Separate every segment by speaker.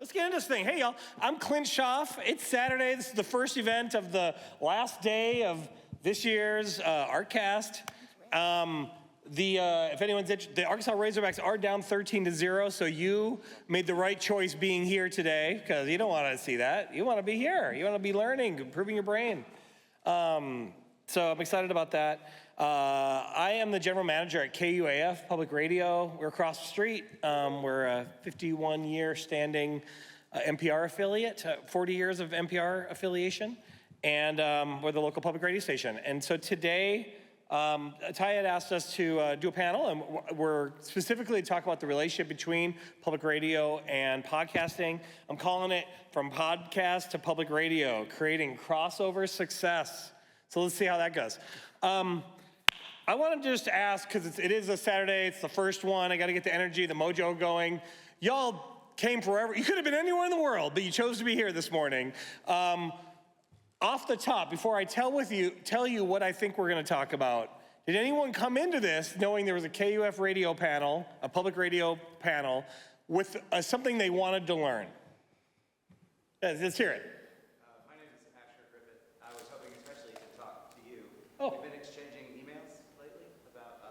Speaker 1: Let's get into this thing. Hey, y'all, I'm Clint Schaff. It's Saturday. This is the first event of the last day of this year's ArtCast. If anyone's interested, the Arkansas Razorbacks are down 13-0, so you made the right choice being here today, because you don't want to see that. You want to be here. You want to be learning, improving your brain. So I'm excited about that. I am the general manager at KUAF Public Radio. We're across the street. We're a 51-year standing NPR affiliate, 40 years of NPR affiliation, and we're the local public radio station. And so today, Ty had asked us to do a panel, and we're specifically talking about the relationship between public radio and podcasting. I'm calling it From Podcast to Public Radio, Creating Crossover Success. So let's see how that goes. I want to just ask, because it is a Saturday, it's the first one, I got to get the energy, the mojo going. Y'all came forever. You could have been anywhere in the world, but you chose to be here this morning. Off the top, before I tell you what I think we're going to talk about, did anyone come into this knowing there was a KUF radio panel, a public radio panel, with something they wanted to learn? Let's hear it.
Speaker 2: My name is Asher Griffith. I was hoping especially to talk to you.
Speaker 1: Oh.
Speaker 2: We've been exchanging emails lately about,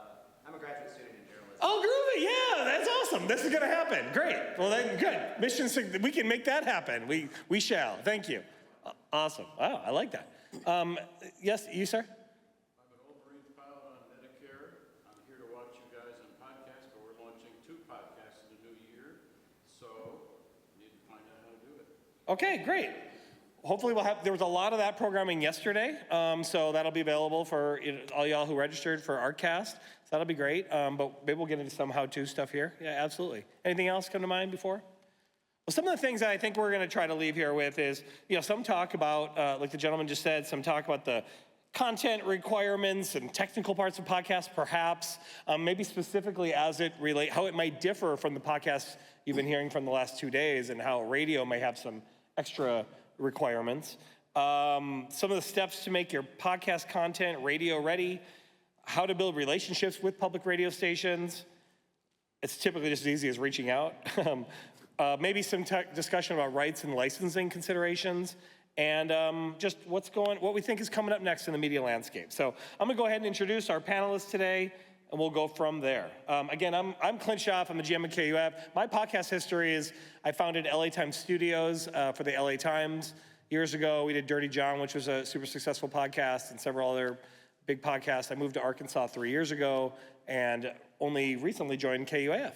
Speaker 2: I'm a graduate student in journalism.
Speaker 1: Oh, groovy, yeah, that's awesome. This is gonna happen, great. Well then, good, we can make that happen. We shall, thank you. Awesome, wow, I like that. Yes, you, sir?
Speaker 3: I'm an old Marine pilot on Medicare. I'm here to watch you guys on podcasts, but we're launching 2 podcasts in the new year, so we need to find out how to do it.
Speaker 1: Okay, great. Hopefully there was a lot of that programming yesterday, so that'll be available for all y'all who registered for ArtCast, so that'll be great, but maybe we'll get into some how-to stuff here. Yeah, absolutely. Anything else come to mind before? Well, some of the things that I think we're gonna try to leave here with is, some talk about, like the gentleman just said, some talk about the content requirements and technical parts of podcasts, perhaps, maybe specifically as it relates, how it might differ from the podcasts you've been hearing from the last 2 days, and how radio may have some extra requirements. Some of the steps to make your podcast content radio ready, how to build relationships with public radio stations. It's typically just as easy as reaching out. Maybe some discussion about rights and licensing considerations, and just what we think is coming up next in the media landscape. So I'm gonna go ahead and introduce our panelists today, and we'll go from there. Again, I'm Clint Schaff, I'm the GM at KUF. My podcast history is I founded LA Times Studios for the LA Times. Years ago, we did Dirty John, which was a super successful podcast, and several other big podcasts. I moved to Arkansas 3 years ago, and only recently joined KUAF,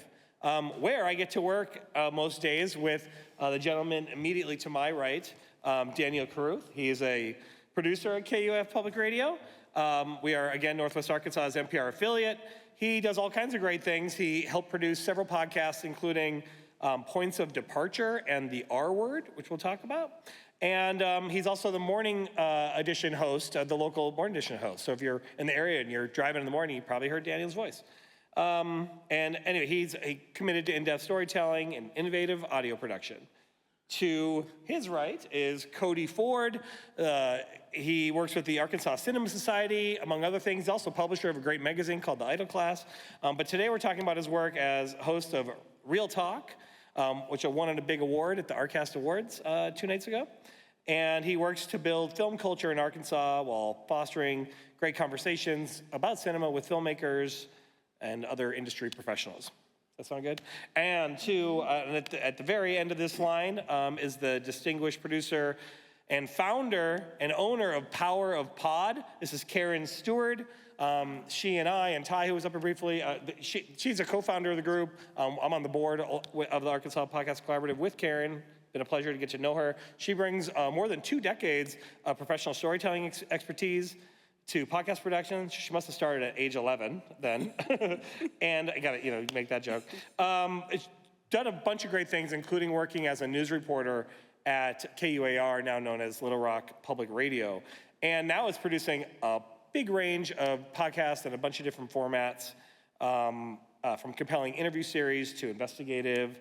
Speaker 1: where I get to work most days with the gentleman immediately to my right, Daniel Caruth. He is a producer at KUAF Public Radio. We are, again, Northwest Arkansas's NPR affiliate. He does all kinds of great things. He helped produce several podcasts, including Points of Departure and The R Word, which we'll talk about. And he's also the morning edition host, the local morning edition host. So if you're in the area and you're driving in the morning, you probably heard Daniel's voice. And anyway, he's committed to in-depth storytelling and innovative audio production. To his right is Cody Ford. He works with the Arkansas Cinema Society, among other things. He's also publisher of a great magazine called The Idol Class. But today we're talking about his work as host of Real Talk, which won a big award at the ArtCast Awards 2 nights ago. And he works to build film culture in Arkansas while fostering great conversations about cinema with filmmakers and other industry professionals. That sound good? And at the very end of this line is the distinguished producer and founder and owner of Power of Pod. This is Karen Stewart. She and I, and Ty, who was up here briefly, she's a co-founder of the group. I'm on the board of the Arkansas Podcast Collaborative with Karen. Been a pleasure to get to know her. She brings more than 2 decades of professional storytelling expertise to podcast production. She must have started at age 11 then. And I gotta, make that joke. It's done a bunch of great things, including working as a news reporter at KUAR, now known as Little Rock Public Radio. And now it's producing a big range of podcasts in a bunch of different formats, from compelling interview series to investigative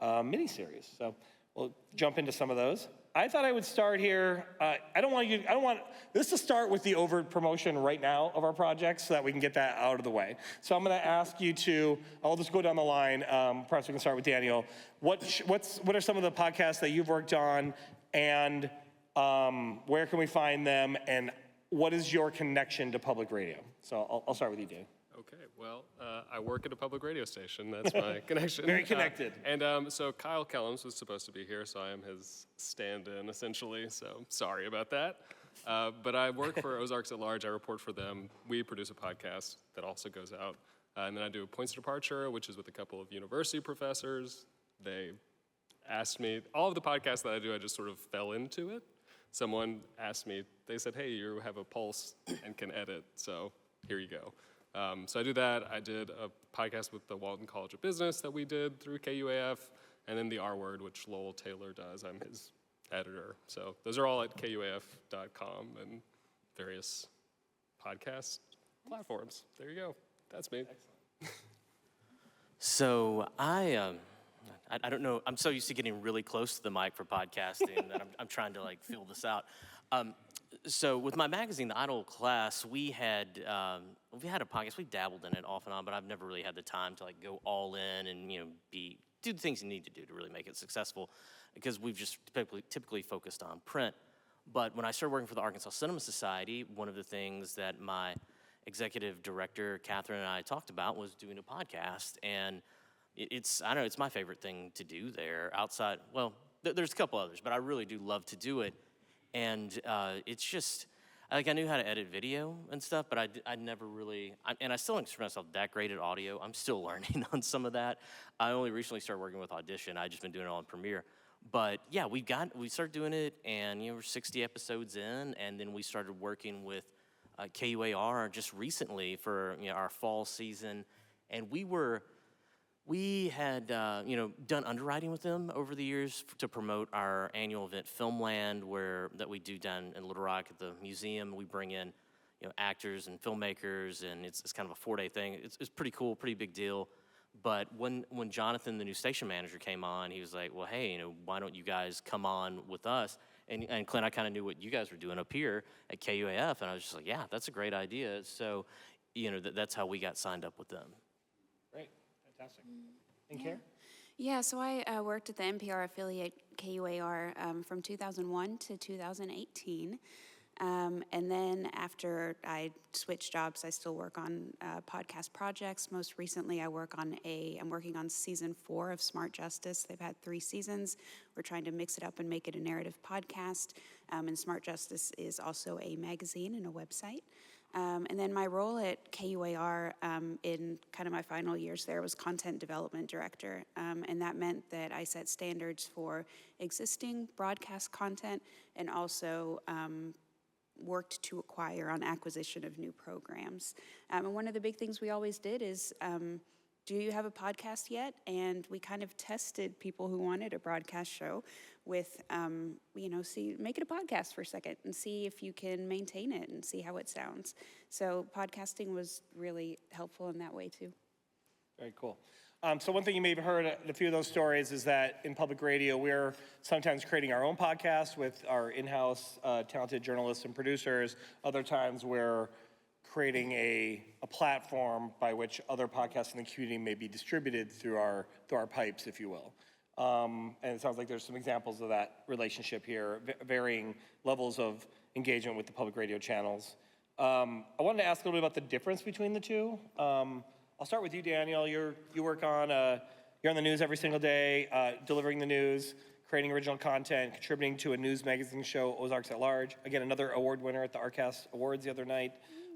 Speaker 1: miniseries. So we'll jump into some of those. I thought I would start here. I don't want this to start with the overt promotion right now of our projects so that we can get that out of the way. So I'm going to ask you to, I'll just go down the line. Perhaps we can start with Daniel. What are some of the podcasts that you've worked on, and where can we find them, and what is your connection to public radio? So I'll start with you, Dan.
Speaker 4: Okay, well, I work at a public radio station. That's my connection.
Speaker 1: Very connected.
Speaker 4: So Kyle Kellums was supposed to be here, so I am his stand-in, essentially, so sorry about that. But I work for Ozarks at Large. I report for them. We produce a podcast that also goes out. And then I do Points of Departure, which is with a couple of university professors. They asked me, all of the podcasts that I do, I just sort of fell into it. Someone asked me, they said, hey, you have a pulse and can edit, so here you go. So I do that. I did a podcast with the Walton College of Business that we did through KUAF, and then the R Word, which Lowell Taylor does. I'm his editor. So those are all at KUAF.com and various podcast platforms. There you go. That's me.
Speaker 5: So I don't know. I'm so used to getting really close to the mic for podcasting that I'm trying to like feel this out. So with my magazine, The Idol Class, we had a podcast. We dabbled in it off and on, but I've never really had the time to like go all in and do the things you need to do to really make it successful, because we've just typically focused on print. But when I started working for the Arkansas Cinema Society, one of the things that my executive director Catherine and I talked about was doing a podcast, and it's my favorite thing to do there. Outside, well, there's a couple others, but I really do love to do it. And it's just, like, I knew how to edit video and stuff, but I never really, and I still don't consider myself that great at audio. I'm still learning on some of that. I only recently started working with Audition. I've just been doing it all in Premiere. But yeah, we started doing it, and we're 60 episodes in, and then we started working with KUAR just recently for our fall season, and we had done underwriting with them over the years to promote our annual event Filmland, that we do down in Little Rock at the museum. We bring in actors and filmmakers, and it's kind of a 4-day thing. It's pretty cool, pretty big deal. But when Jonathan, the new station manager, came on, he was like, well, hey, why don't you guys come on with us? And Clint, I kind of knew what you guys were doing up here at KUAF, and I was just like, yeah, that's a great idea. So, that's how we got signed up with them.
Speaker 1: Great, fantastic. And Karen?
Speaker 6: Yeah, so I worked at the NPR affiliate KUAR from 2001 to 2018. And then after I switched jobs, I still work on podcast projects. Most recently, I'm working on season 4 of Smart Justice. They've had 3 seasons. We're trying to mix it up and make it a narrative podcast. And Smart Justice is also a magazine and a website. And then my role at KUAR in kind of my final years there was content development director. And that meant that I set standards for existing broadcast content and also worked to acquire on acquisition of new programs. And one of the big things we always did is, do you have a podcast yet? And we kind of tested people who wanted a broadcast show with, make it a podcast for a second and see if you can maintain it and see how it sounds. So podcasting was really helpful in that way too.
Speaker 1: Very cool. So one thing you may have heard in a few of those stories is that in public radio, we're sometimes creating our own podcast with our in-house talented journalists and producers. Other times we're creating a platform by which other podcasts in the community may be distributed through our pipes, if you will. And it sounds like there's some examples of that relationship here, varying levels of engagement with the public radio channels. I wanted to ask a little bit about the difference between the two. I'll start with you, Daniel. You work on, you're on the news every single day, delivering the news, creating original content, contributing to a news magazine show, Ozarks at Large. Again, another award winner at the RCAST Awards the other night.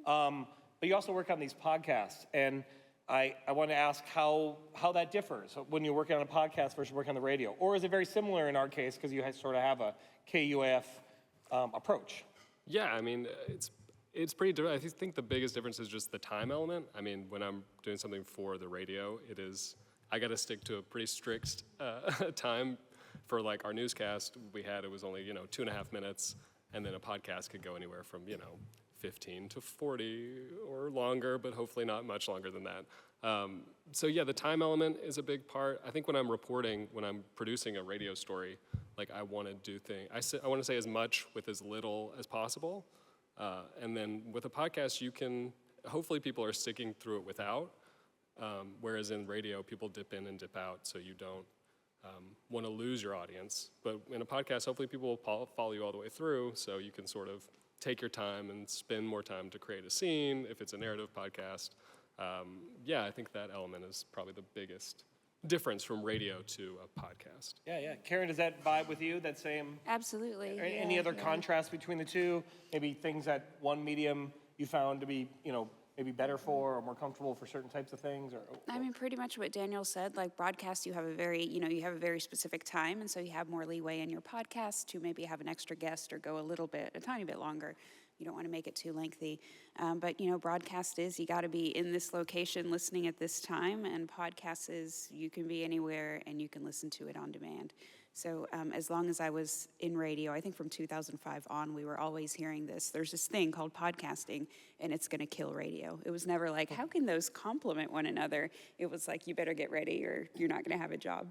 Speaker 1: But you also work on these podcasts, and I want to ask how that differs when you're working on a podcast versus working on the radio. Or is it very similar in our case because you sort of have a KUAF approach?
Speaker 4: Yeah, I mean, it's pretty different. I think the biggest difference is just the time element. I mean, when I'm doing something for the radio, I got to stick to a pretty strict time. For like our newscast, it was only 2.5 minutes, and then a podcast could go anywhere from 15 to 40 or longer, but hopefully not much longer than that. So yeah, the time element is a big part. I think when I'm reporting, when I'm producing a radio story, like I want to do things, I want to say as much with as little as possible. And then with a podcast, you can, hopefully people are sticking through it without, whereas in radio, people dip in and dip out, so you don't want to lose your audience. But in a podcast, hopefully people will follow you all the way through, so you can sort of take your time and spend more time to create a scene, if it's a narrative podcast. Yeah, I think that element is probably the biggest difference from radio to a podcast.
Speaker 1: Yeah. Karen, does that vibe with you, that same?
Speaker 6: Absolutely.
Speaker 1: Any other contrast between the two? Maybe things that one medium you found to be, maybe better for or more comfortable for certain types of things? Or
Speaker 6: I mean, pretty much what Daniel said, like broadcast, you have a very, you have a very specific time, and so you have more leeway in your podcast to maybe have an extra guest or go a tiny bit longer. You don't want to make it too lengthy. But, broadcast is you got to be in this location listening at this time, and podcast is you can be anywhere and you can listen to it on demand. So as long as I was in radio, I think from 2005 on, we were always hearing this. There's this thing called podcasting, and it's going to kill radio. It was never like, how can those complement one another? It was like, you better get ready or you're not going to have a job.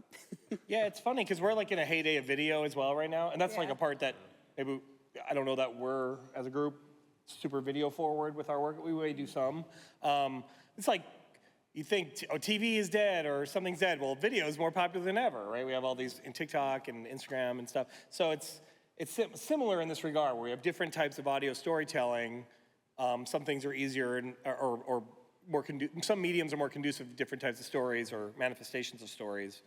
Speaker 1: Yeah, it's funny because we're like in a heyday of video as well right now. And that's like
Speaker 6: Yeah.
Speaker 1: a part that maybe, I don't know that we're, as a group, super video forward with our work. We may do some. It's like, you think, TV is dead or something's dead. Well, video is more popular than ever, right? We have all these in TikTok and Instagram and stuff. So it's similar in this regard, where we have different types of audio storytelling. Some things are easier or more some mediums are more conducive to different types of stories or manifestations of stories.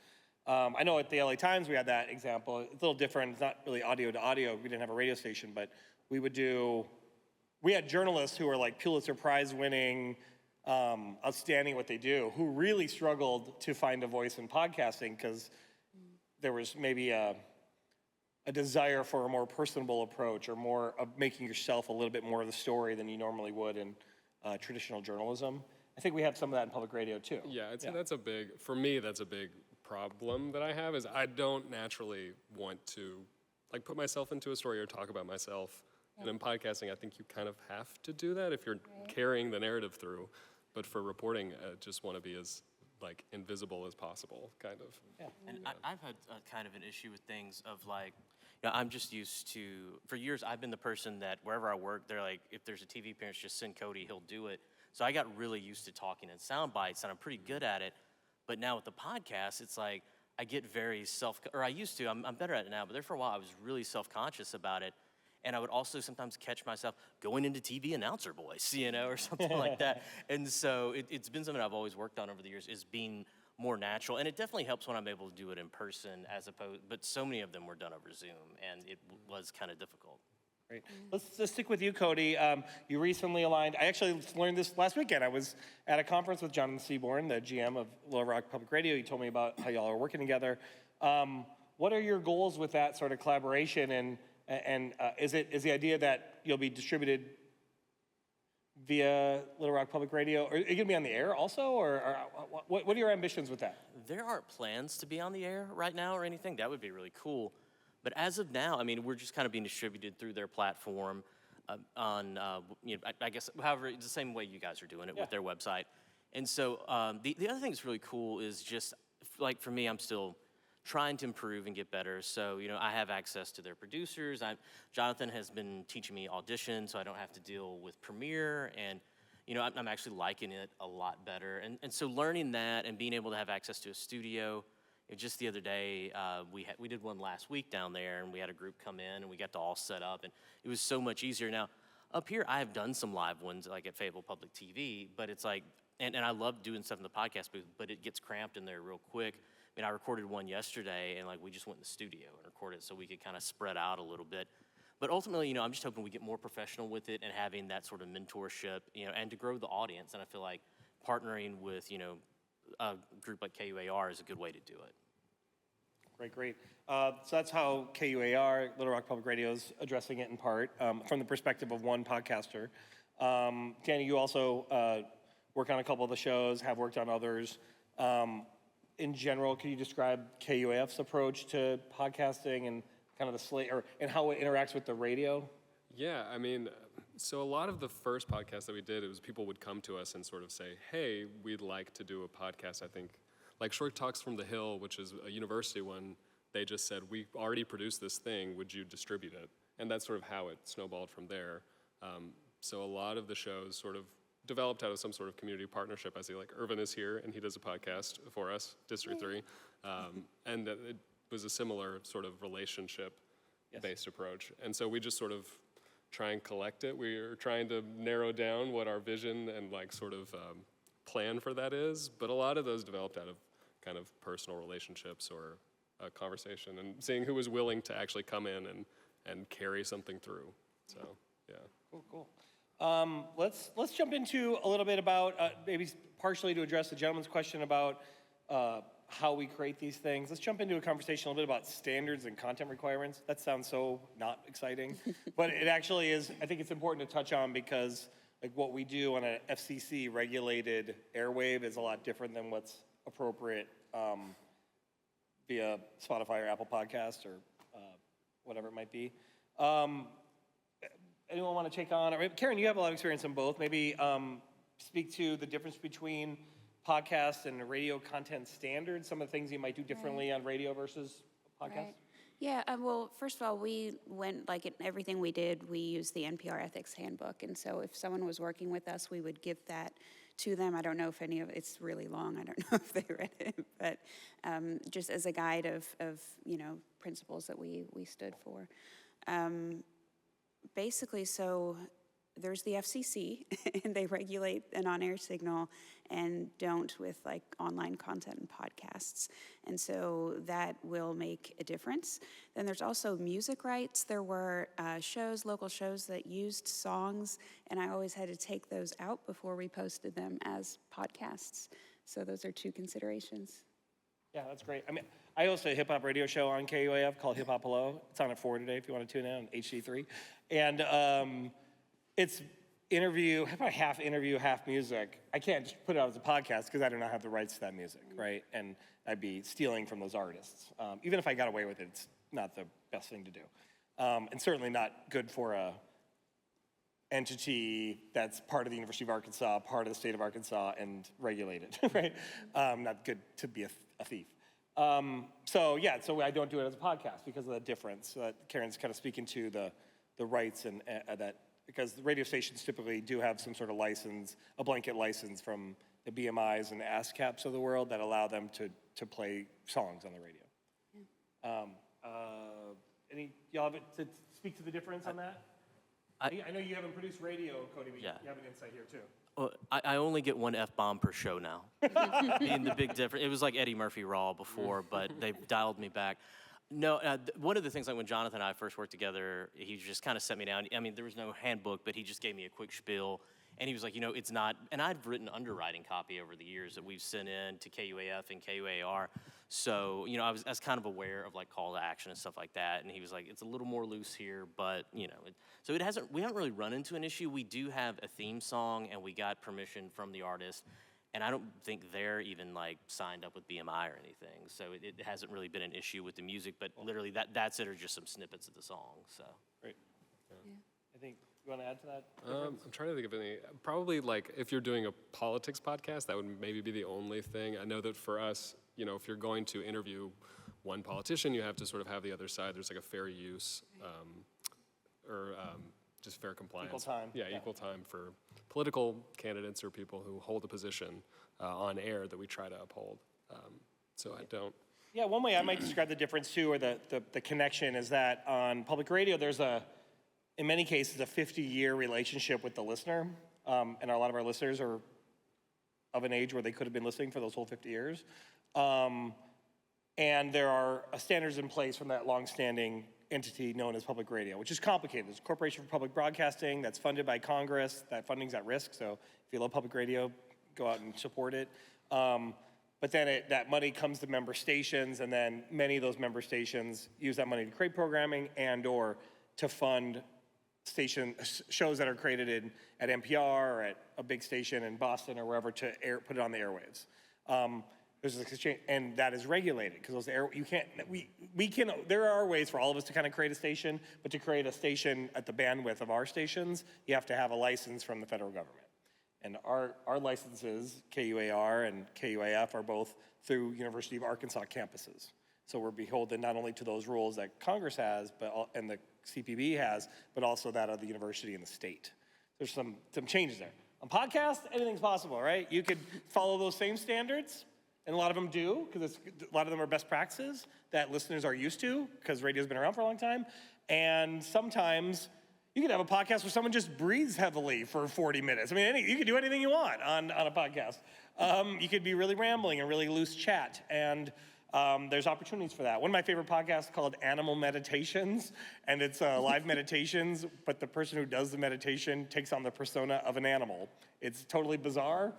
Speaker 1: I know at the LA Times we had that example. It's a little different. It's not really audio to audio. We didn't have a radio station, but we had journalists who were like Pulitzer Prize winning, outstanding what they do, who really struggled to find a voice in podcasting because there was maybe a desire for a more personable approach or more of making yourself a little bit more of the story than you normally would in traditional journalism. I think we have some of that in public radio too.
Speaker 4: Yeah, I'd say that's a big problem that I have, is I don't naturally want to like put myself into a story or talk about myself. And in podcasting, I think you kind of have to do that if you're carrying the narrative through. But for reporting, I just want to be as like invisible as possible, kind of.
Speaker 1: Yeah.
Speaker 5: And I've had kind of an issue with things of like, I'm just used to, for years, I've been the person that wherever I work, they're like, if there's a TV appearance, just send Cody, he'll do it. So I got really used to talking in sound bites, and I'm pretty good at it. But now with the podcast, it's like, I get very I used to, I'm better at it now, but there for a while, I was really self-conscious about it. And I would also sometimes catch myself going into TV announcer voice, or something like that. And so it's been something I've always worked on over the years, is being more natural. And it definitely helps when I'm able to do it in person but so many of them were done over Zoom, and it was kind of difficult.
Speaker 1: Great. Let's stick with you, Cody. You recently aligned. I actually learned this last weekend. I was at a conference with Jonathan Seaborn, the GM of Little Rock Public Radio. He told me about how y'all are working together. What are your goals with that sort of collaboration? And is the idea that you'll be distributed via Little Rock Public Radio? Or are you going to be on the air also? Or what are your ambitions with that?
Speaker 5: There aren't plans to be on the air right now or anything. That would be really cool. But as of now, I mean, we're just kind of being distributed through their platform I guess, however, it's the same way you guys are doing it with their website. And so the other thing that's really cool is just, like for me, I'm still trying to improve and get better. So, I have access to their producers. Jonathan has been teaching me Audition, so I don't have to deal with Premiere. And, I'm actually liking it a lot better. And so learning that and being able to have access to a studio. Just the other day, we did one last week down there, and we had a group come in, and we got to all set up, and it was so much easier. Now, up here, I have done some live ones, like at Fayetteville Public TV, but it's like, and I love doing stuff in the podcast booth, but it gets cramped in there real quick. I mean, I recorded one yesterday, and we just went in the studio and recorded it so we could kind of spread out a little bit. But ultimately, I'm just hoping we get more professional with it and having that sort of mentorship, and to grow the audience. And I feel like partnering with, a group like KUAR is a good way to do it.
Speaker 1: Great. So that's how KUAR, Little Rock Public Radio, is addressing it in part, from the perspective of one podcaster. Danny, you also work on a couple of the shows, have worked on others. In general, can you describe KUAF's approach to podcasting and kind of the slate, and how it interacts with the radio?
Speaker 4: Yeah, I mean, So a lot of the first podcast that we did, it was people would come to us and sort of say, hey, we'd like to do a podcast. I think like Short Talks from the Hill, which is a university one, they just said, we already produced this thing, would you distribute it? And that's sort of how it snowballed from there. So a lot of the shows sort of developed out of some sort of community partnership. I see like Irvin is here and he does a podcast for us, District 3. And it was a similar sort of relationship-based approach. And so we just sort of try and collect it. We're trying to narrow down what our vision and like sort of plan for that is. But a lot of those developed out of kind of personal relationships or a conversation and seeing who was willing to actually come in and carry something through. So, yeah.
Speaker 1: Cool. Let's jump into a little bit about, maybe partially to address the gentleman's question about how we create these things. Let's jump into a conversation a little bit about standards and content requirements. That sounds so not exciting, but it actually is. I think it's important to touch on because like what we do on an FCC regulated airwave is a lot different than what's appropriate via Spotify or Apple Podcast or whatever it might be. Anyone want to take on? Or Karen, you have a lot of experience in both. Maybe speak to the difference between podcast and radio content standards, some of the things you might do differently on radio versus podcast?
Speaker 6: Right. Yeah, well, first of all, we went, like in everything we did, we used the NPR Ethics Handbook. And so if someone was working with us, we would give that to them. I don't know if any of it's really long. I don't know if they read it, but just as a guide of principles that we stood for. Basically, so there's the FCC, and they regulate an on-air signal and don't with like online content and podcasts. And so that will make a difference. Then there's also music rights. There were local shows that used songs, and I always had to take those out before we posted them as podcasts. So those are two considerations.
Speaker 1: Yeah, that's great. I mean, I host a hip-hop radio show on KUAF called Hip Hop Hello. It's on at 4 today if you want to tune in on HD3. And it's about half interview, half music. I can't just put it out as a podcast because I do not have the rights to that music, right? And I'd be stealing from those artists. Even if I got away with it, it's not the best thing to do. And certainly not good for a entity that's part of the University of Arkansas, part of the state of Arkansas, and regulated, right? Not good to be a thief. So I don't do it as a podcast because of the difference. Karen's kind of speaking to the rights and that, because the radio stations typically do have some sort of license, a blanket license from the BMIs and ASCAPs of the world that allow them to play songs on the radio. Yeah. Y'all have to speak to the difference on that? I know you haven't produced radio, Cody, but you have an insight here too.
Speaker 5: Well, I only get one F-bomb per show now. Being the big difference. It was like Eddie Murphy Raw before, but they've dialed me back. No, one of the things, like when Jonathan and I first worked together, he just kind of set me down. I mean, there was no handbook, but he just gave me a quick spiel. And he was like, it's not, and I've written underwriting copy over the years that we've sent in to KUAF and KUAR. So, I was kind of aware of like call to action and stuff like that. And he was like, it's a little more loose here, but so we haven't really run into an issue. We do have a theme song and we got permission from the artist. And I don't think they're even like signed up with BMI or anything. So it hasn't really been an issue with the music, but literally that's it, or just some snippets of the song, so.
Speaker 1: Great. Yeah. I think, you want to add to that?
Speaker 4: I'm trying to think of any, probably like if you're doing a politics podcast, that would maybe be the only thing. I know that for us, if you're going to interview one politician, you have to sort of have the other side. There's like a fair use or just fair compliance.
Speaker 1: Equal time.
Speaker 4: Yeah, equal time for political candidates or people who hold a position on air that we try to uphold. So I don't.
Speaker 1: Yeah, one way I might describe the difference too, or the connection, is that on public radio, there's in many cases, a 50-year relationship with the listener. And a lot of our listeners are of an age where they could have been listening for those whole 50 years. And there are standards in place from that longstanding entity known as public radio, which is complicated. There's a Corporation for Public Broadcasting that's funded by Congress. That funding's at risk, so if you love public radio, go out and support it. But then that money comes to member stations, and then many of those member stations use that money to create programming and or to fund shows that are created at NPR or at a big station in Boston or wherever to put it on the airwaves. There's an exchange, and that is regulated because you can't. We can. There are ways for all of us to kind of create a station, but to create a station at the bandwidth of our stations, you have to have a license from the federal government. And our licenses, KUAR and KUAF, are both through University of Arkansas campuses. So we're beholden not only to those rules that Congress has, and the CPB has, but also that of the university and the state. There's some changes there. On podcast, anything's possible, right? You could follow those same standards. And a lot of them do, because a lot of them are best practices that listeners are used to, because radio's been around for a long time. And sometimes you could have a podcast where someone just breathes heavily for 40 minutes. I mean, you could do anything you want on a podcast. You could be really rambling and really loose chat, and there's opportunities for that. One of my favorite podcasts is called Animal Meditations, and it's live meditations, but the person who does the meditation takes on the persona of an animal. It's totally bizarre.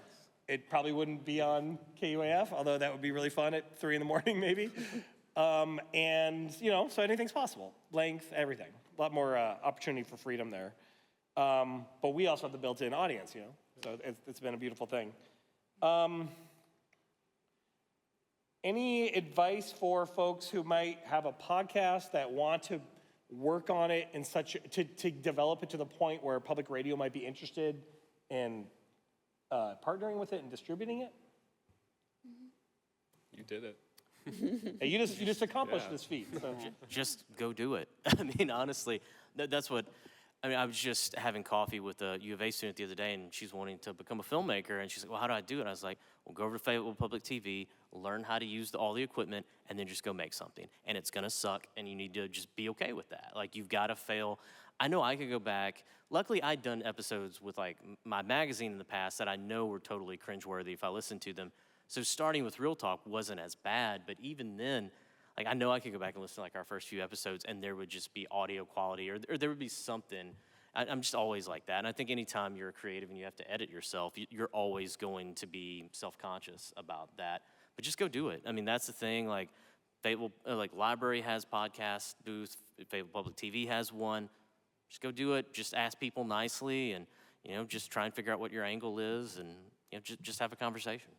Speaker 1: It probably wouldn't be on KUAF, although that would be really fun at 3 in the morning, maybe. And, so anything's possible. Length, everything. A lot more opportunity for freedom there. But we also have the built-in audience, so it's been a beautiful thing. Any advice for folks who might have a podcast that want to work on it in to develop it to the point where public radio might be interested in partnering with it and distributing it?
Speaker 4: You did it.
Speaker 1: Hey, you just accomplished this feat. So.
Speaker 5: Just go do it. I mean, honestly, that's what, I was just having coffee with a U of A student the other day, and she's wanting to become a filmmaker, and she's like, well, how do I do it? I was like, well, go over to Fayetteville Public TV, learn how to use all the equipment, and then just go make something. And it's gonna suck, and you need to just be okay with that. Like, you've gotta fail. I know I could go back. Luckily, I'd done episodes with like my magazine in the past that I know were totally cringeworthy if I listened to them. So starting with Real Talk wasn't as bad, but even then, like I know I could go back and listen to like our first few episodes and there would just be audio quality or there would be something. I'm just always like that. And I think anytime you're a creative and you have to edit yourself, you're always going to be self-conscious about that. But just go do it. I mean, that's the thing. Like Fayetteville, like Library has podcast booth, Fayetteville Public TV has one. Just go do it. Just ask people nicely, and just try and figure out what your angle is, and just have a conversation.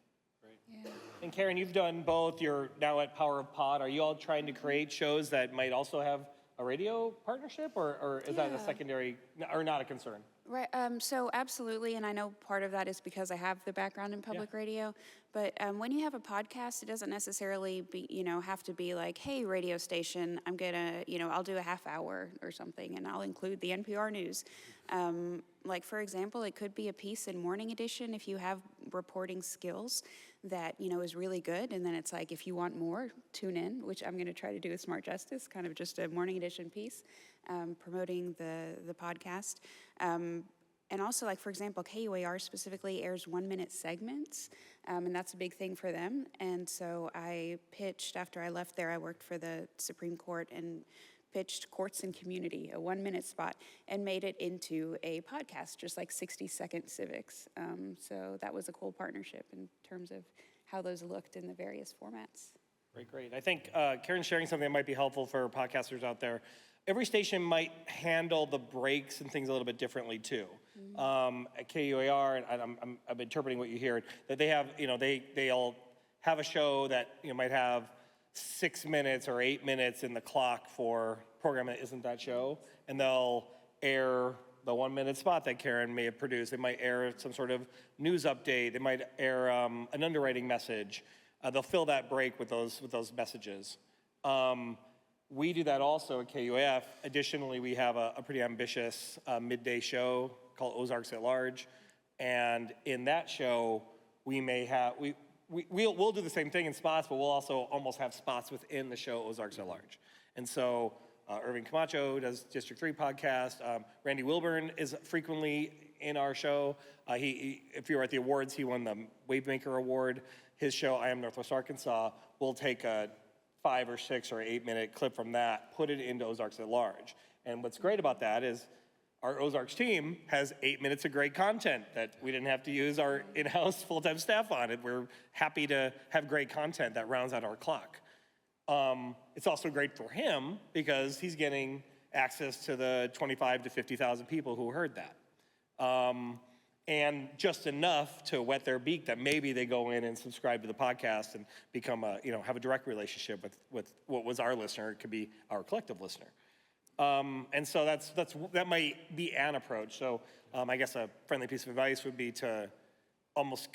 Speaker 1: Great. Yeah. And Karen, you've done both. You're now at Power of Pod. Are you all trying to create shows that might also have a radio partnership, or is that a secondary or not a concern?
Speaker 6: Right, so absolutely, and I know part of that is because I have the background in public radio, but when you have a podcast, it doesn't necessarily have to be like, hey, radio station, I'm gonna, I'll do a half hour or something, and I'll include the NPR news. Like, for example, it could be a piece in Morning Edition if you have reporting skills that, is really good, and then it's like, if you want more, tune in, which I'm gonna try to do with Smart Justice, kind of just a Morning Edition piece. Promoting the podcast. And also, like, for example, KUAR specifically airs 1-minute segments, and that's a big thing for them. And so I pitched, after I left there, I worked for the Supreme Court and pitched Courts and Community, a 1-minute spot, and made it into a podcast, just like 60-second civics. So that was a cool partnership in terms of how those looked in the various formats.
Speaker 1: Great. I think Karen's sharing something that might be helpful for podcasters out there. Every station might handle the breaks and things a little bit differently too. At KUAR, and I'm interpreting what you hear, that they have, they'll have a show that might have 6 minutes or 8 minutes in the clock for program that isn't that show, and they'll air the 1-minute spot that Karen may have produced. They might air some sort of news update. They might air an underwriting message. They'll fill that break with those messages. We do that also at KUAF. Additionally, we have a pretty ambitious midday show called Ozarks at Large. And in that show, we may have, we'll do the same thing in spots, but we'll also almost have spots within the show Ozarks at Large. And so Irving Camacho does District 3 podcast. Randy Wilburn is frequently in our show. If you were at the awards, he won the Wavemaker Award. His show, I Am Northwest Arkansas, will take a 5 or 6 or 8 minute clip from that, put it into Ozarks at Large. And what's great about that is our Ozarks team has 8 minutes of great content that we didn't have to use our in-house full-time staff on it. We're happy to have great content that rounds out our clock. It's also great for him because he's getting access to the 25 to 50,000 people who heard that. and just enough to whet their beak that maybe they go in and subscribe to the podcast and become have a direct relationship with what was our listener. It could be our collective listener. And so that might be an approach. So I guess a friendly piece of advice would be to almost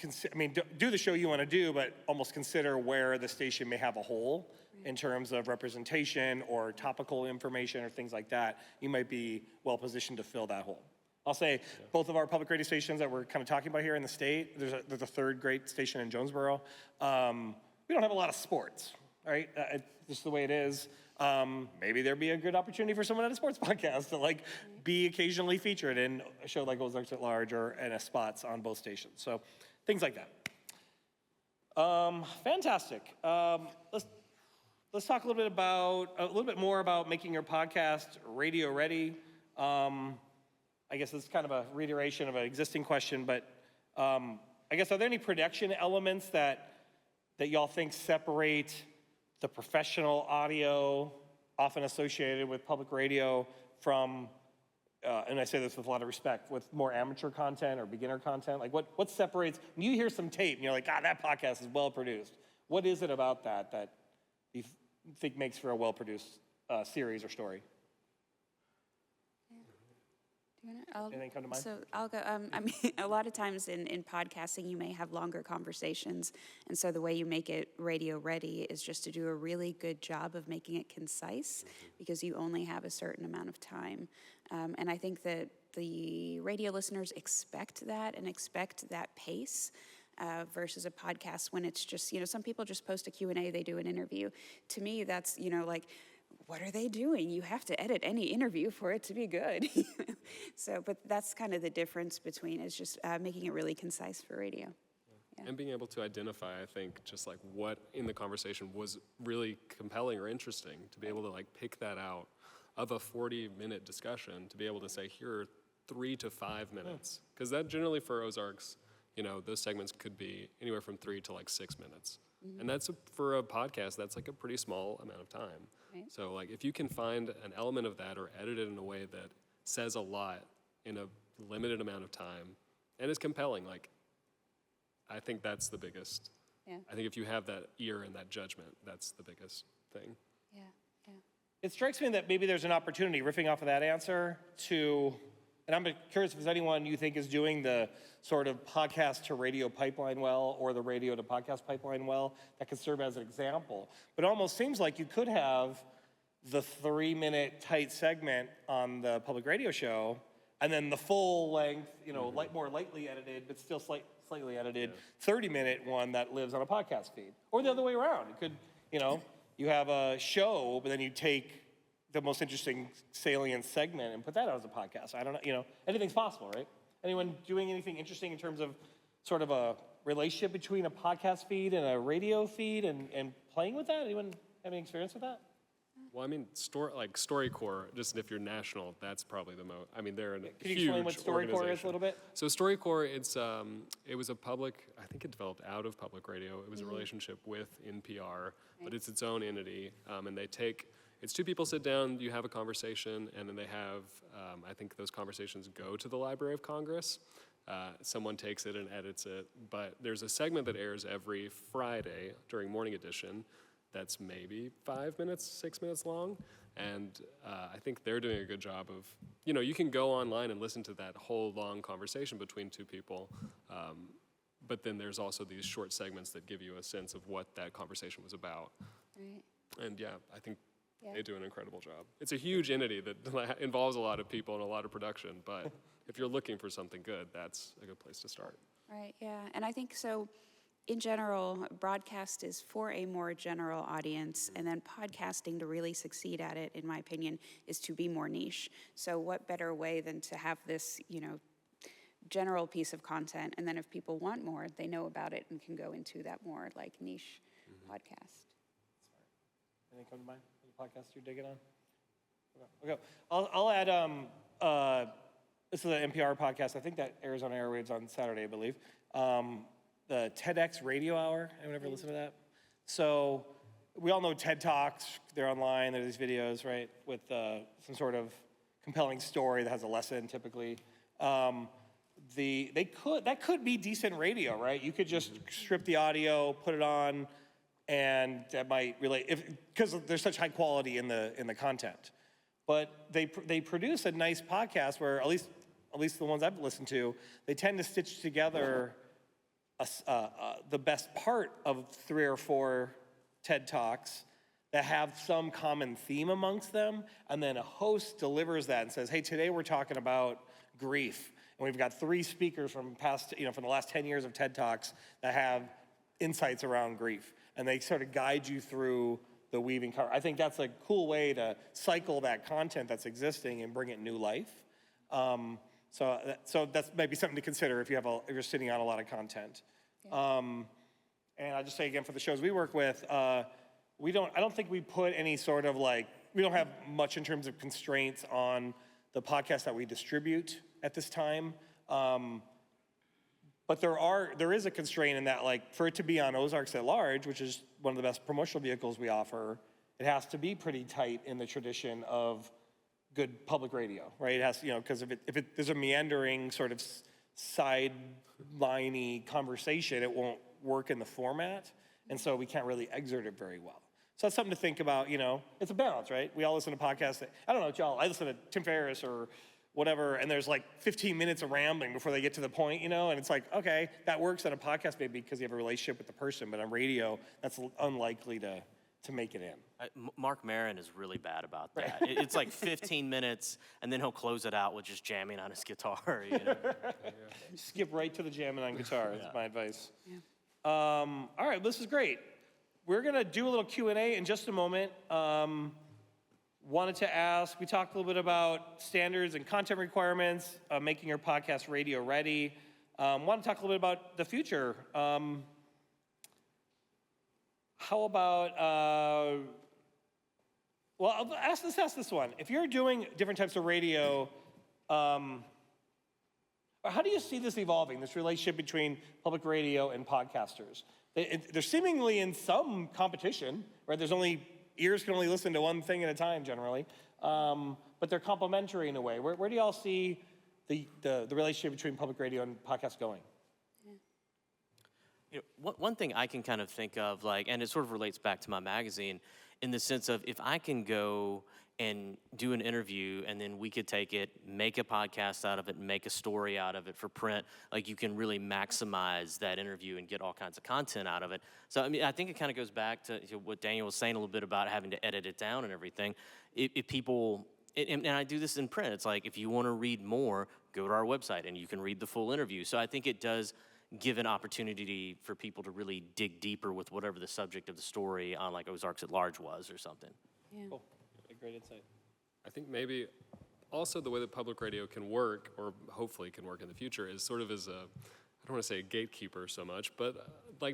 Speaker 1: do the show you want to do, but almost consider where the station may have a hole in terms of representation or topical information or things like that. You might be well positioned to fill that hole. I'll say both of our public radio stations that we're kind of talking about here in the state, there's a third great station in Jonesboro. We don't have a lot of sports, right? Just the way it is. Maybe there'd be a good opportunity for someone at a sports podcast to be occasionally featured in a show like Ozarks at Large or in a spots on both stations. So things like that. Fantastic. Let's talk a little bit more about making your podcast radio ready. I guess it's kind of a reiteration of an existing question, but I guess are there any production elements that y'all think separate the professional audio, often associated with public radio, from, and I say this with a lot of respect, with more amateur content or beginner content? Like what separates, when you hear some tape and you're like, that podcast is well produced. What is it about that you think makes for a well produced series or story? Anything come to mind?
Speaker 6: So I'll go. A lot of times in podcasting, you may have longer conversations, and so the way you make it radio ready is just to do a really good job of making it concise, because you only have a certain amount of time. And I think that the radio listeners expect that and expect that pace. Versus a podcast when it's just, some people just post a Q&A, they do an interview. To me, that's, what are they doing? You have to edit any interview for it to be good. But that's kind of the difference between is just making it really concise for radio. Yeah.
Speaker 4: And being able to identify, I think, just what in the conversation was really compelling or interesting, to be able to pick that out of a 40-minute discussion, to be able to say, here are 3 to 5 minutes. Because that generally for Ozarks, those segments could be anywhere from 3 to 6 minutes. Mm-hmm. And that's for a podcast, that's a pretty small amount of time. Right. So if you can find an element of that or edit it in a way that says a lot in a limited amount of time and is compelling, I think that's the biggest. Yeah. I think if you have that ear and that judgment, that's the biggest thing.
Speaker 6: Yeah, yeah.
Speaker 1: It strikes me that maybe there's an opportunity, riffing off of that answer, and I'm curious if there's anyone you think is doing the sort of podcast to radio pipeline well, or the radio to podcast pipeline well, that could serve as an example. But it almost seems like you could have the 3-minute tight segment on the public radio show, and then the full length, more lightly edited, but still slightly edited, 30-minute one that lives on a podcast feed. Or the other way around. It could, you have a show, but then you take the most interesting salient segment and put that out as a podcast. I don't know, anything's possible, right? Anyone doing anything interesting in terms of sort of a relationship between a podcast feed and a radio feed and playing with that? Anyone have any experience with that?
Speaker 4: Well, StoryCorps, just if you're national, that's probably the most. They're a huge
Speaker 1: Can you explain what StoryCorps is a little bit?
Speaker 4: So StoryCorps, it was I think it developed out of public radio. It was a relationship with NPR, but it's its own entity, and it's 2 people sit down, you have a conversation, and then they have, I think those conversations go to the Library of Congress. Someone takes it and edits it, but there's a segment that airs every Friday during Morning Edition that's maybe 5 minutes, 6 minutes long, and I think they're doing a good job of, you can go online and listen to that whole long conversation between 2 people, but then there's also these short segments that give you a sense of what that conversation was about.
Speaker 6: Right.
Speaker 4: And I think they do an incredible job. It's a huge entity that involves a lot of people and a lot of production, but if you're looking for something good, that's a good place to start.
Speaker 6: Right, yeah. And I think so, in general, broadcast is for a more general audience, and then podcasting, to really succeed at it, in my opinion, is to be more niche. So what better way than to have this, general piece of content, and then if people want more, they know about it and can go into that more niche podcast.
Speaker 1: Anything come to mind? Podcast you're digging on? Okay. I'll add, this is an NPR podcast. I think that airs on airwaves on Saturday, I believe. The TEDx Radio Hour. Anyone ever listen to that? So we all know TED Talks. They're online. They're these videos, right, with some sort of compelling story that has a lesson typically. that could be decent radio, right? You could just strip the audio, put it on, and that might relate because there's such high quality in the content. But they produce a nice podcast where at least the ones I've listened to, they tend to stitch together the best part of 3 or 4 TED Talks that have some common theme amongst them, and then a host delivers that and says, hey, today we're talking about grief. And we've got 3 speakers from from the last 10 years of TED Talks that have insights around grief. And they sort of guide you through the weaving. I think that's a cool way to cycle that content that's existing and bring it new life. So that's maybe something to consider if you're sitting on a lot of content. Yeah. And I'll just say again, for the shows we work with, I don't think we put any sort of we don't have much in terms of constraints on the podcasts that we distribute at this time. But there is a constraint in that, for it to be on Ozarks at Large, which is one of the best promotional vehicles we offer, it has to be pretty tight in the tradition of good public radio, right? It has, because if there's a meandering sort of sideliney conversation, it won't work in the format, and so we can't really exert it very well. So that's something to think about. It's a balance, right? We all listen to podcasts. I don't know, y'all. I listen to Tim Ferriss or whatever, and there's 15 minutes of rambling before they get to the point, and it's okay, that works on a podcast maybe because you have a relationship with the person, but on radio, that's unlikely to make it in.
Speaker 5: Mark Maron is really bad about that. It's 15 minutes, and then he'll close it out with just jamming on his guitar.
Speaker 1: Skip right to the jamming on guitar. That's my advice. Yeah. All right, this is great. We're gonna do a little Q&A in just a moment. Wanted to ask, we talked a little bit about standards and content requirements, making your podcast radio ready. Want to talk a little bit about the future. How about, let's ask this one. If you're doing different types of radio, how do you see this evolving, this relationship between public radio and podcasters? They're seemingly in some competition, right? Ears can only listen to one thing at a time generally, but they're complementary in a way. Where do y'all see the relationship between public radio and podcasts going?
Speaker 5: One thing I can kind of think of, and it sort of relates back to my magazine, in the sense of if I can go and do an interview and then we could take it, make a podcast out of it, make a story out of it for print, you can really maximize that interview and get all kinds of content out of it. So, I think it kind of goes back to what Daniel was saying a little bit about having to edit it down and everything. If people, and I do this in print, it's if you want to read more, go to our website and you can read the full interview. So I think it does give an opportunity for people to really dig deeper with whatever the subject of the story on Ozarks at Large was or something.
Speaker 6: Yeah.
Speaker 1: Cool. Great insight.
Speaker 4: I think maybe also the way that public radio can work, or hopefully can work in the future, is sort of as I don't want to say a gatekeeper so much, but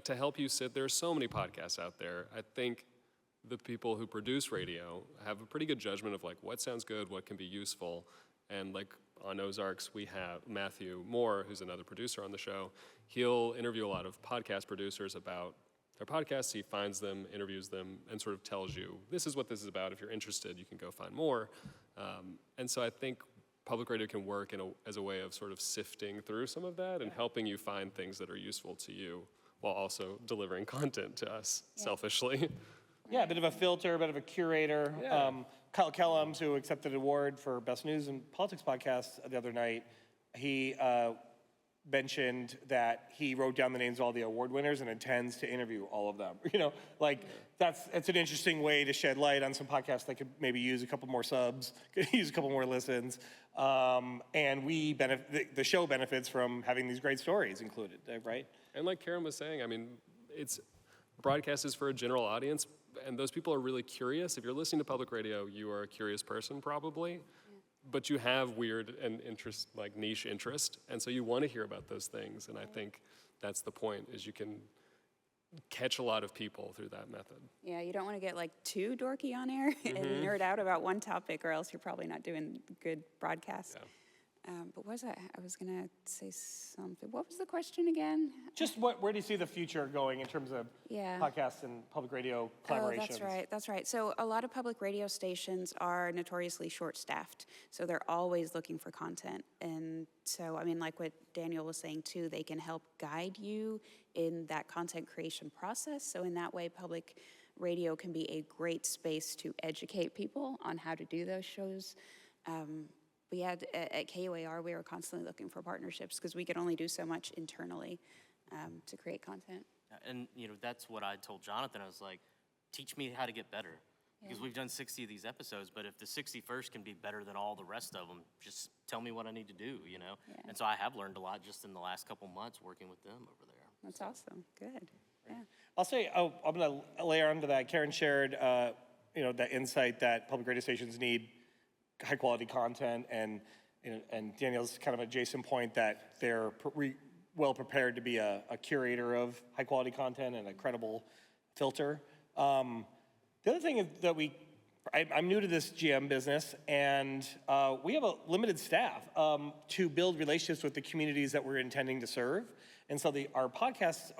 Speaker 4: to help you sit. There are so many podcasts out there. I think the people who produce radio have a pretty good judgment of what sounds good, what can be useful, and on Ozarks, we have Matthew Moore, who's another producer on the show. He'll interview a lot of podcast producers about their podcasts. He finds them, interviews them, and sort of tells you, this is what this is about. If you're interested, you can go find more. And so I think public radio can work as a way of sort of sifting through some of that and helping you find things that are useful to you while also delivering content to us selfishly.
Speaker 1: Yeah, a bit of a filter, a bit of a curator.
Speaker 4: Yeah.
Speaker 1: Kyle Kellums, who accepted an award for Best News and Politics podcast the other night, he mentioned that he wrote down the names of all the award winners and intends to interview all of them. That's an interesting way to shed light on some podcasts that could maybe use a couple more subs, could use a couple more listens, and the show benefits from having these great stories included, right?
Speaker 4: And like Karen was saying, it's broadcast is for a general audience, and those people are really curious. If you're listening to public radio, you are a curious person probably, but you have weird and niche interest, and so you want to hear about those things. And I think that's the point, is you can catch a lot of people through that method.
Speaker 6: Yeah, you don't want to get too dorky on air and nerd out about one topic, or else you're probably not doing good broadcast. But what was that? I was gonna say something. What was the question again?
Speaker 1: Just where do you see the future going in terms of
Speaker 6: Yeah.
Speaker 1: podcasts and public radio collaborations?
Speaker 6: Oh, that's right, that's right. So a lot of public radio stations are notoriously short-staffed, so they're always looking for content. And so, I mean, like what Daniel was saying too, they can help guide you in that content creation process. So in that way, public radio can be a great space to educate people on how to do those shows. But yeah, at KUAR, we were constantly looking for partnerships because we could only do so much internally to create content.
Speaker 5: And, you know, that's what I told Jonathan. I was like, teach me how to get better. Because we've done 60 of these episodes, but if the 61st can be better than all the rest of them, just tell me what I need to do, you know?
Speaker 6: Yeah.
Speaker 5: And so I have learned a lot just in the last couple months working with them over there.
Speaker 6: That's awesome, good, yeah.
Speaker 1: I'll say, I'm going to layer onto that. Karen shared, that insight that public radio stations need high quality content, and Daniel's kind of adjacent point that they're well prepared to be a curator of high quality content and a credible filter. The other thing is that I'm new to this GM business, and we have a limited staff to build relationships with the communities that we're intending to serve. And so our podcasts,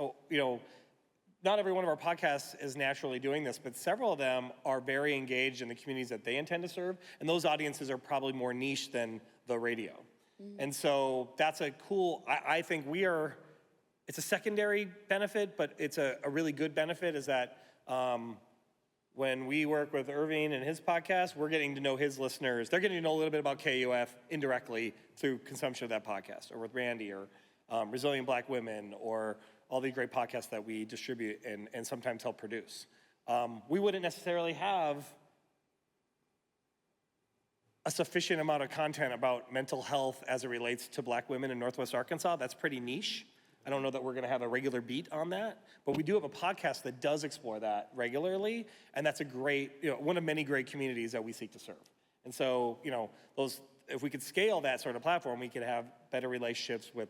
Speaker 1: not every one of our podcasts is naturally doing this, but several of them are very engaged in the communities that they intend to serve, and those audiences are probably more niche than the radio. And so that's a cool, I think it's a secondary benefit, but it's a really good benefit, is that when we work with Irving and his podcast, we're getting to know his listeners. They're getting to know a little bit about KUF indirectly through consumption of that podcast, or with Randy, or Resilient Black Women, or all the great podcasts that we distribute and sometimes help produce. We wouldn't necessarily have a sufficient amount of content about mental health as it relates to Black women in Northwest Arkansas. That's pretty niche. I don't know that we're gonna have a regular beat on that, but we do have a podcast that does explore that regularly, and that's a great, one of many great communities that we seek to serve. And so, if we could scale that sort of platform, we could have better relationships with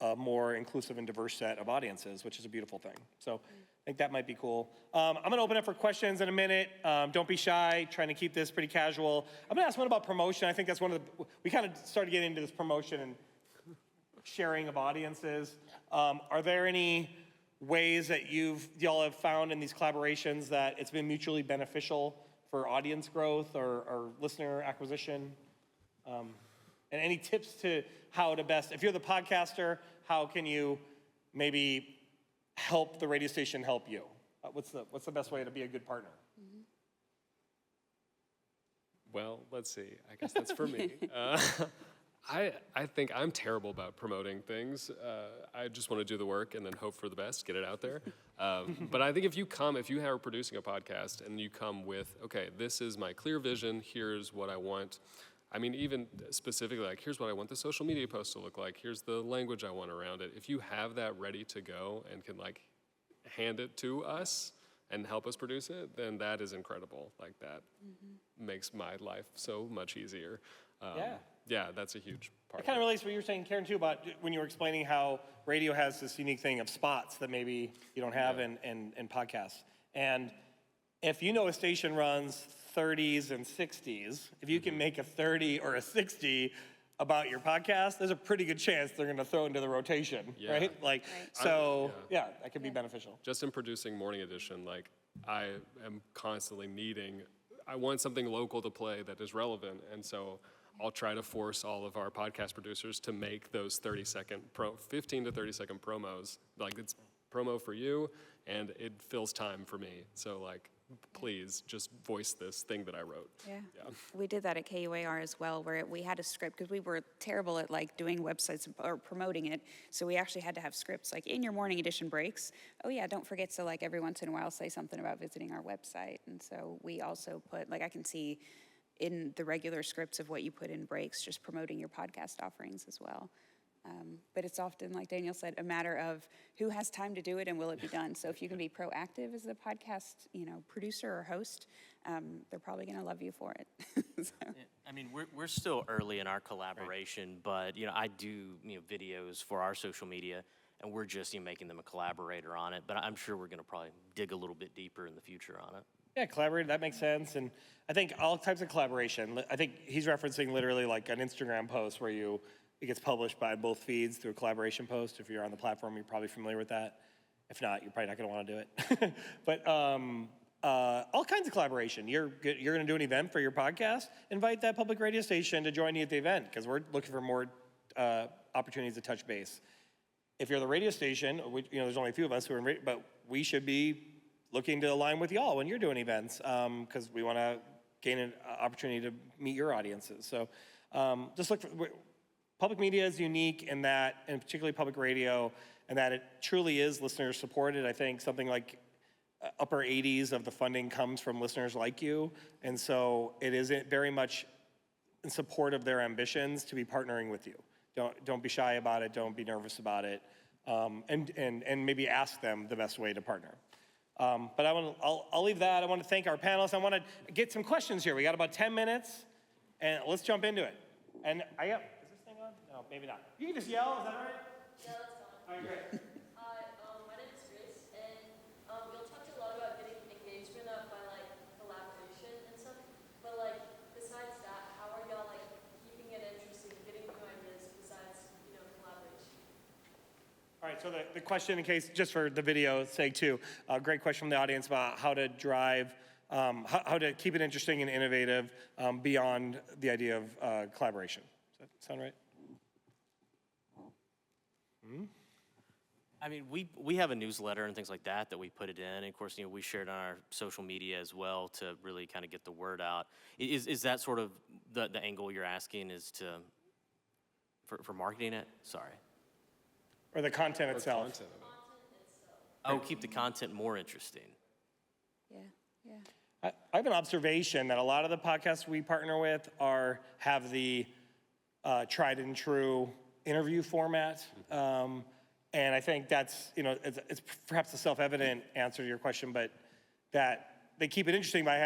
Speaker 1: a more inclusive and diverse set of audiences, which is a beautiful thing. So I think that might be cool. I'm gonna open up for questions in a minute. Don't be shy, trying to keep this pretty casual. I'm gonna ask one about promotion. I think that's we kind of started getting into this promotion and sharing of audiences. Are there any ways that y'all have found in these collaborations that it's been mutually beneficial for audience growth or listener acquisition? And any tips to how to best, if you're the podcaster, how can you maybe help the radio station help you? What's the best way to be a good partner?
Speaker 4: Well, let's see. I guess that's for me. I think I'm terrible about promoting things. I just want to do the work and then hope for the best, get it out there. But I think if you are producing a podcast and you come with, okay, this is my clear vision, here's what I want. I mean, even specifically, like, here's what I want the social media post to look like, here's the language I want around it. If you have that ready to go and can, like, hand it to us and help us produce it, then that is incredible. Like, that makes my life so much easier. Yeah, that's a huge part.
Speaker 1: It kind of relates to what you were saying, Karen, too, about when you were explaining how radio has this unique thing of spots that maybe you don't have in podcasts. And if a station runs 30s and 60s, if you can make a 30 or a 60 about your podcast, there's a pretty good chance they're gonna throw into the rotation, right? Like, so, that could be beneficial.
Speaker 4: Just in producing Morning Edition, like, I am constantly I want something local to play that is relevant, and so I'll try to force all of our podcast producers to make those 15 to 30 second promos. Like, it's promo for you, and it fills time for me. So, like, please just voice this thing that I wrote.
Speaker 6: Yeah. We did that at KUAR as well, where we had a script, because we were terrible at, like, doing websites or promoting it. So we actually had to have scripts, like, in your Morning Edition breaks. Oh yeah, don't forget to, like, every once in a while say something about visiting our website. And so we also put, like, I can see in the regular scripts of what you put in breaks, just promoting your podcast offerings as well. But it's often, like Daniel said, a matter of who has time to do it and will it be done. So if you can be proactive as a podcast, producer or host, they're probably going to love you for it. So.
Speaker 5: I mean, we're still early in our collaboration, but I do videos for our social media, and we're just making them a collaborator on it. But I'm sure we're going to probably dig a little bit deeper in the future on it.
Speaker 1: Yeah, collaborate, that makes sense. And I think all types of collaboration, I think he's referencing literally like an Instagram post where it gets published by both feeds through a collaboration post. If you're on the platform, you're probably familiar with that. If not, you're probably not gonna wanna do it. But all kinds of collaboration. You're gonna do an event for your podcast, invite that public radio station to join you at the event, because we're looking for more opportunities to touch base. If you're the radio station, there's only a few of us who are but we should be looking to align with y'all when you're doing events, because we want to gain an opportunity to meet your audiences. So just look for, public media is unique in that, and particularly public radio, and that it truly is listener supported. I think something like upper 80s of the funding comes from listeners like you, and so it is very much in support of their ambitions to be partnering with you. Don't be shy about it. Don't be nervous about it, and maybe ask them the best way to partner. But I'll leave that. I want to thank our panelists. I want to get some questions here. We got about 10 minutes, and let's jump into it. And is this thing on? No, maybe not. You can just yell. Is that all right?
Speaker 7: Yeah, that's fine.
Speaker 1: All right, great.
Speaker 7: Hi, my name is Grace, and you'll talk a lot about getting engagement up by like collaboration and stuff. But like besides that, how are y'all like keeping it interesting, getting new ideas besides collaboration?
Speaker 1: All right, so the question, in case, just for the video sake too, great question from the audience about how to drive, how to keep it interesting and innovative beyond the idea of collaboration. Does that sound right?
Speaker 5: I mean, we have a newsletter and things like that we put it in. And of course, we share it on our social media as well to really kind of get the word out. Is that sort of the angle you're asking, is for marketing it? Sorry.
Speaker 1: Or the content itself?
Speaker 4: Content.
Speaker 5: Oh, keep the content more interesting.
Speaker 6: Yeah.
Speaker 1: I have an observation that a lot of the podcasts we partner with have the tried and true interview format. And I think that's, it's perhaps a self-evident answer to your question, but that they keep it interesting by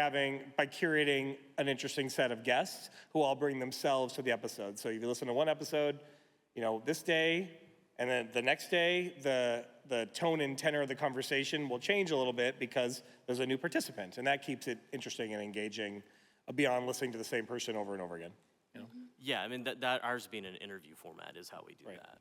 Speaker 1: curating an interesting set of guests who all bring themselves to the episode. So if you listen to one episode, this day, and then the next day, the tone and tenor of the conversation will change a little bit because there's a new participant, and that keeps it interesting and engaging beyond listening to the same person over and over again.
Speaker 5: Yeah, I mean, that ours being an interview format is how we do that.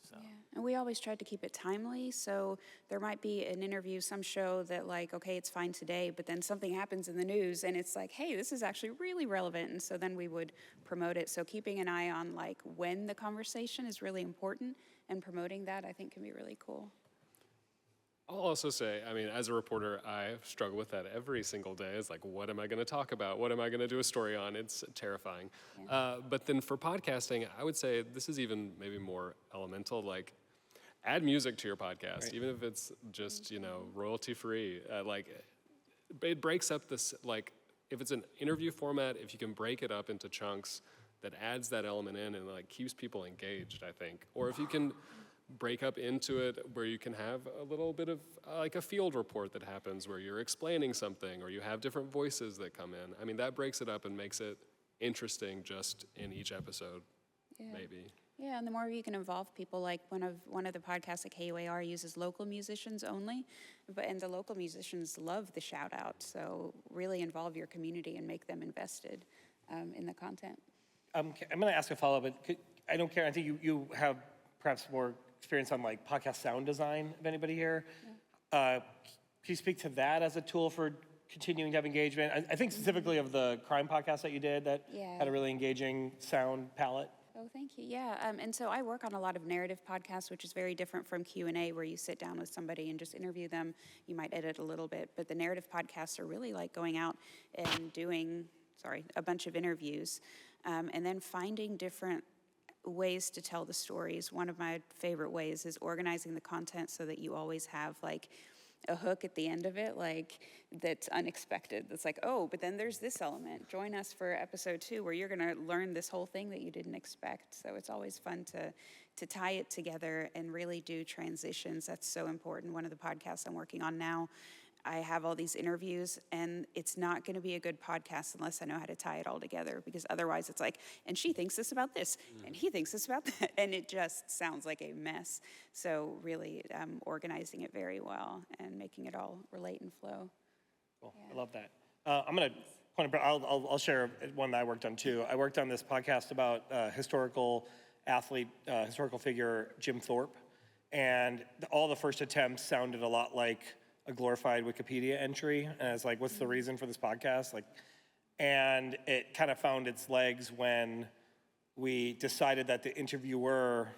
Speaker 5: So.
Speaker 6: Yeah, and we always tried to keep it timely, so there might be an interview, some show that like, okay, it's fine today, but then something happens in the news and it's like, hey, this is actually really relevant, and so then we would promote it. So keeping an eye on like when the conversation is really important and promoting that, I think, can be really cool.
Speaker 4: I'll also say, I mean, as a reporter, I struggle with that every single day. It's like, what am I going to talk about? What am I going to do a story on? It's terrifying.
Speaker 6: Yeah.
Speaker 4: But then for podcasting, I would say this is even maybe more elemental. Like, add music to your podcast, right. Even if it's just, royalty free. It breaks up this, like, if it's an interview format, if you can break it up into chunks, that adds that element in and like keeps people engaged, I think. Or if you can break up into it where you can have a little bit of like a field report that happens where you're explaining something or you have different voices that come in. I mean, that breaks it up and makes it interesting just in each episode, maybe.
Speaker 6: Yeah, and the more you can involve people, like one of the podcasts at KUAR uses local musicians only, and the local musicians love the shout out. So really involve your community and make them invested in the content.
Speaker 1: I'm going to ask a follow-up, but I don't care. I think you have perhaps more experience on like podcast sound design of anybody here. Yeah. Can you speak to that as a tool for continuing to have engagement? I think specifically of the crime podcast that you did that had a really engaging sound palette.
Speaker 6: Oh, thank you. Yeah, and so I work on a lot of narrative podcasts, which is very different from Q&A, where you sit down with somebody and just interview them. You might edit a little bit, but the narrative podcasts are really like going out and doing, a bunch of interviews, and then finding different ways to tell the stories. One of my favorite ways is organizing the content so that you always have like a hook at the end of it, like that's unexpected. That's like, oh, but then there's this element. Join us for episode 2 where you're gonna learn this whole thing that you didn't expect. So it's always fun to tie it together and really do transitions. That's so important. One of the podcasts I'm working on now, I have all these interviews, and it's not going to be a good podcast unless I know how to tie it all together, because otherwise it's like, and she thinks this about this, and he thinks this about that, and it just sounds like a mess. So really organizing it very well and making it all relate and flow.
Speaker 1: Cool. I love that. I'm going to I'll share one that I worked on too. I worked on this podcast about historical athlete, historical figure Jim Thorpe, and all the first attempts sounded a lot like a glorified Wikipedia entry, and it's like, what's the reason for this podcast? Like, and it kind of found its legs when we decided that the interviewer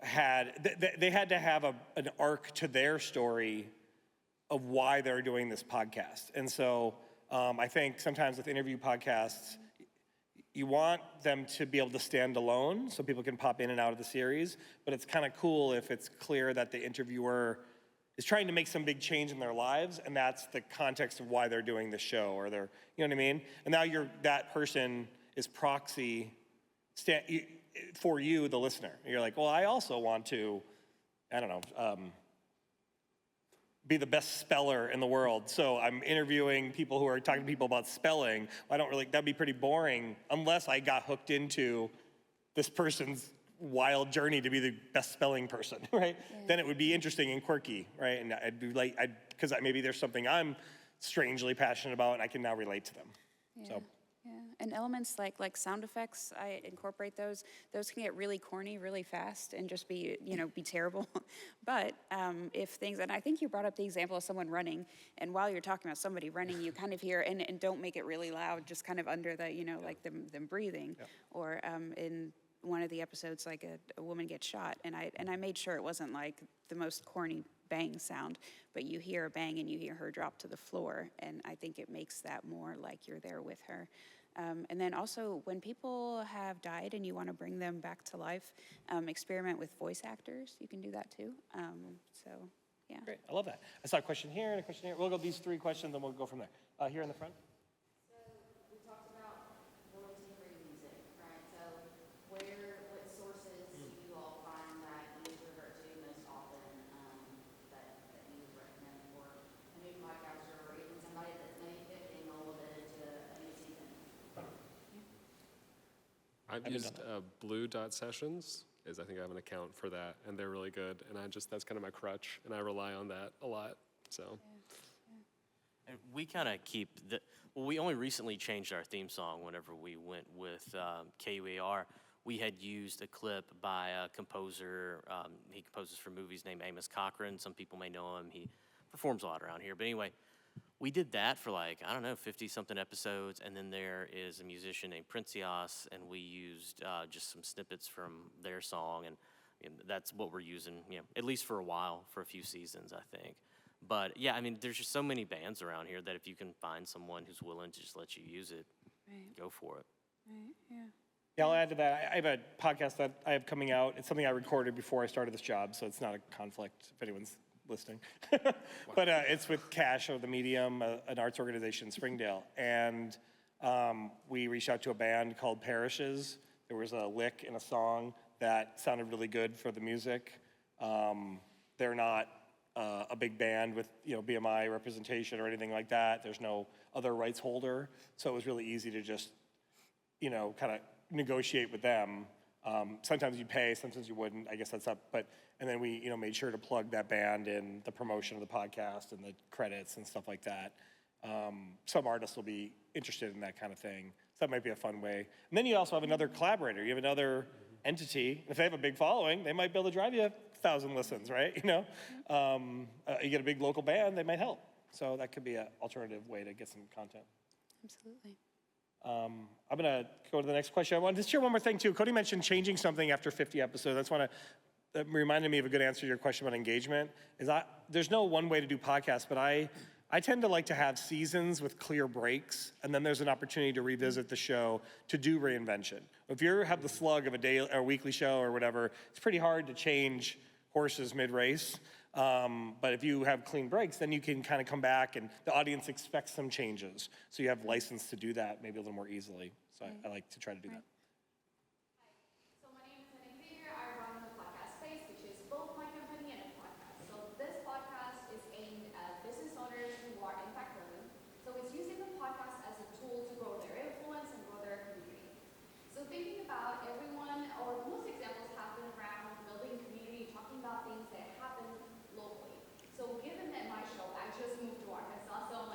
Speaker 1: they had to have an arc to their story of why they're doing this podcast. And so I think sometimes with interview podcasts, you want them to be able to stand alone so people can pop in and out of the series, but it's kind of cool if it's clear that the interviewer is trying to make some big change in their lives, and that's the context of why they're doing the show, or they're, you know what I mean? And now that person is proxy for you, the listener. You're like, well, I also want to, I don't know, be the best speller in the world. So I'm interviewing people who are talking to people about spelling. That'd be pretty boring unless I got hooked into this person's wild journey to be the best spelling person, right? Yeah. Then it would be interesting and quirky, right? And I'd be like, because maybe there's something I'm strangely passionate about and I can now relate to them.
Speaker 6: Yeah.
Speaker 1: So.
Speaker 6: Yeah, and elements like sound effects, I incorporate those. Those can get really corny really fast and just be terrible. But if things, and I think you brought up the example of someone running, and while you're talking about somebody running, you kind of hear, and don't make it really loud, just kind of under the, like them breathing. Yeah. Or in one of the episodes, like a woman gets shot, and I made sure it wasn't like the most corny bang sound, but you hear a bang and you hear her drop to the floor, and I think it makes that more like you're there with her. And then also, when people have died and you want to bring them back to life, experiment with voice actors. You can do that too. So, yeah.
Speaker 1: Great, I love that. I saw a question here and a question here. We'll go these three questions, and we'll go from there. Here in the front.
Speaker 8: So we talked about royalty free music, right? So what sources do you all find that you revert to most often that you would recommend for a new podcaster, or even somebody that's maybe pivoting a little bit into a new season?
Speaker 4: I've used Blue Dot Sessions. I think I have an account for that, and they're really good. And that's kind of my crutch, and I rely on that a lot. So.
Speaker 5: And we kind of keep we only recently changed our theme song whenever we went with KUAR. We had used a clip by a composer. He composes for movies named Amos Cochran. Some people may know him. He performs a lot around here. But anyway, we did that for 50-something episodes. And then there is a musician named Princias, and we used just some snippets from their song. And that's what we're using, at least for a while, for a few seasons, I think. But yeah, there's just so many bands around here that if you can find someone who's willing to just let you use it, right. Go for it.
Speaker 6: Right, yeah.
Speaker 1: Yeah, I'll add to that. I have a podcast that I have coming out. It's something I recorded before I started this job, so it's not a conflict if anyone's listening. But it's with Cash of the Medium, an arts organization in Springdale. And we reached out to a band called Parishes. There was a lick in a song that sounded really good for the music. They're not a big band with BMI representation or anything like that. There's no other rights holder, so it was really easy to just kind of negotiate with them. Sometimes you pay, sometimes you wouldn't. I guess that's up. And then we made sure to plug that band in the promotion of the podcast and the credits and stuff like that. Some artists will be interested in that kind of thing. So that might be a fun way. And then you also have another collaborator. You have another entity. If they have a big following, they might be able to drive you 1,000 listens, right? You get a big local band, they might help. So that could be an alternative way to get some content.
Speaker 6: Absolutely.
Speaker 1: I'm going to go to the next question. I wanted to share one more thing, too. Cody mentioned changing something after 50 episodes. That reminded me of a good answer to your question about engagement. There's no one way to do podcasts, but I tend to like to have seasons with clear breaks, and then there's an opportunity to revisit the show to do reinvention. If you have the slug of a day or weekly show or whatever, it's pretty hard to change horses mid-race. But if you have clean breaks, then you can kind of come back, and the audience expects some changes. So you have license to do that maybe a little more easily. So I like to try to do that.
Speaker 8: So my name is NPR. I run the podcast space, which is both my company and a podcast. So this podcast is aimed at business owners who are impact-driven. So it's using the podcast as a tool to grow their influence and grow their community. So thinking about everyone, or most examples happen around building community, talking about things that happen locally. So given that my show, I just moved to Arkansas, so I'm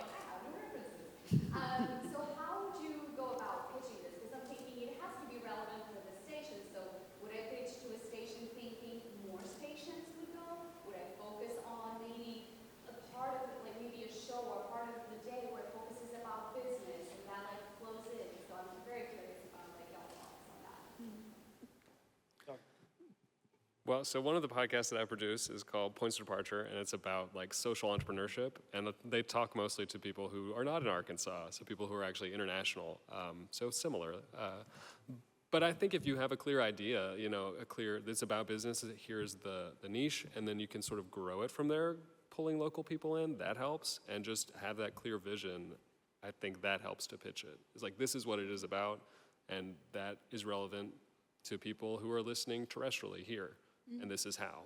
Speaker 4: Well, so one of the podcasts that I produce is called Points of Departure, and it's about like social entrepreneurship, and they talk mostly to people who are not in Arkansas, so people who are actually international, so similar. But I think if you have a clear idea, it's about business, here's the niche, and then you can sort of grow it from there, pulling local people in, that helps, and just have that clear vision, I think that helps to pitch it. It's like, this is what it is about, and that is relevant to people who are listening terrestrially here. And this is how.